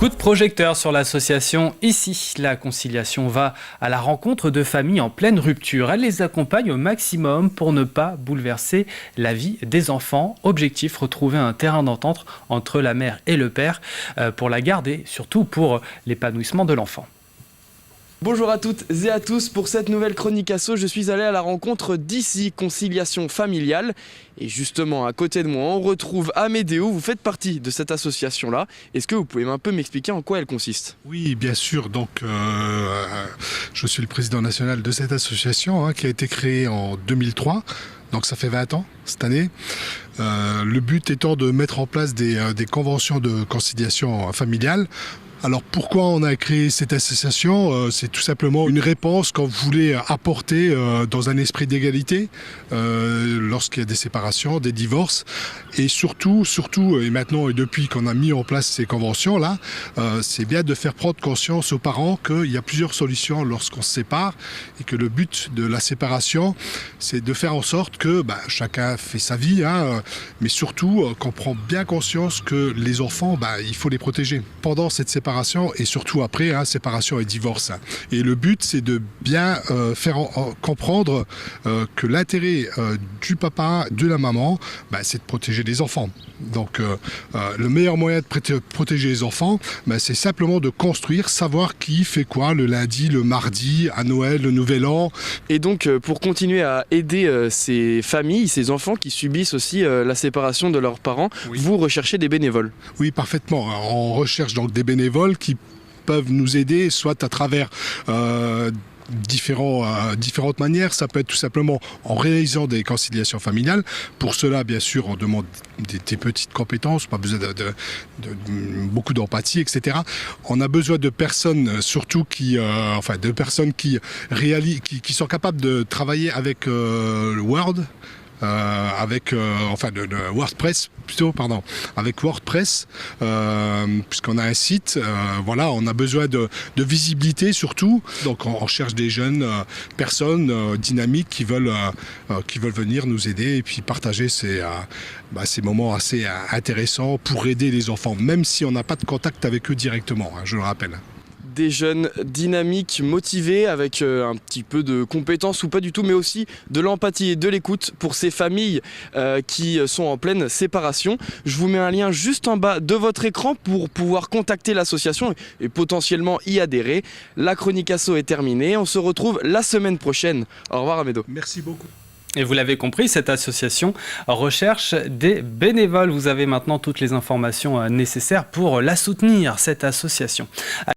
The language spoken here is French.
Coup de projecteur sur l'association Ici. La conciliation va à la rencontre de familles en pleine rupture. Elle les accompagne au maximum pour ne pas bouleverser la vie des enfants. Objectif, retrouver un terrain d'entente entre la mère et le père pour la garder, surtout pour l'épanouissement de l'enfant. Bonjour à toutes et à tous, pour cette nouvelle chronique asso, je suis allé à la rencontre d'Ici, conciliation familiale. Et justement, à côté de moi, on retrouve Amédéo, vous faites partie de cette association-là. Est-ce que vous pouvez un peu m'expliquer en quoi elle consiste ? Oui, bien sûr. Donc, je suis le président national de cette association qui a été créée en 2003. Donc ça fait 20 ans cette année. Le but étant de mettre en place des conventions de conciliation familiale. Alors pourquoi on a créé cette association ? C'est tout simplement une réponse qu'on voulait apporter dans un esprit d'égalité lorsqu'il y a des séparations, des divorces. Et surtout, et maintenant et depuis qu'on a mis en place ces conventions-là, c'est bien de faire prendre conscience aux parents qu'il y a plusieurs solutions lorsqu'on se sépare et que le but de la séparation, c'est de faire en sorte que chacun fait sa vie, mais surtout qu'on prend bien conscience que les enfants, il faut les protéger pendant cette séparation et surtout après, séparation et divorce. Et le but, c'est de bien faire comprendre que l'intérêt du papa, de la maman, c'est de protéger les enfants. Donc le meilleur moyen de protéger les enfants, c'est simplement de construire, savoir qui fait quoi le lundi, le mardi, à Noël, le Nouvel An. Et donc pour continuer à aider ces familles, ces enfants qui subissent aussi la séparation de leurs parents, oui. Vous recherchez des bénévoles ? Oui, parfaitement. On recherche donc des bénévoles qui peuvent nous aider, soit à travers différentes manières. Ça peut être tout simplement en réalisant des conciliations familiales. Pour cela, bien sûr, on demande des petites compétences, pas besoin de beaucoup d'empathie, etc. On a besoin de personnes, surtout qui sont capables de travailler avec Word. Avec WordPress, puisqu'on a un site, on a besoin de visibilité surtout. Donc on cherche des jeunes personnes dynamiques qui veulent venir nous aider et puis partager ces moments assez intéressants pour aider les enfants, même si on n'a pas de contact avec eux directement, je le rappelle. Des jeunes dynamiques, motivés, avec un petit peu de compétences ou pas du tout, mais aussi de l'empathie et de l'écoute pour ces familles qui sont en pleine séparation. Je vous mets un lien juste en bas de votre écran pour pouvoir contacter l'association et potentiellement y adhérer. La chronique asso est terminée, on se retrouve la semaine prochaine. Au revoir Amédo. Merci beaucoup. Et vous l'avez compris, cette association recherche des bénévoles. Vous avez maintenant toutes les informations nécessaires pour la soutenir, cette association.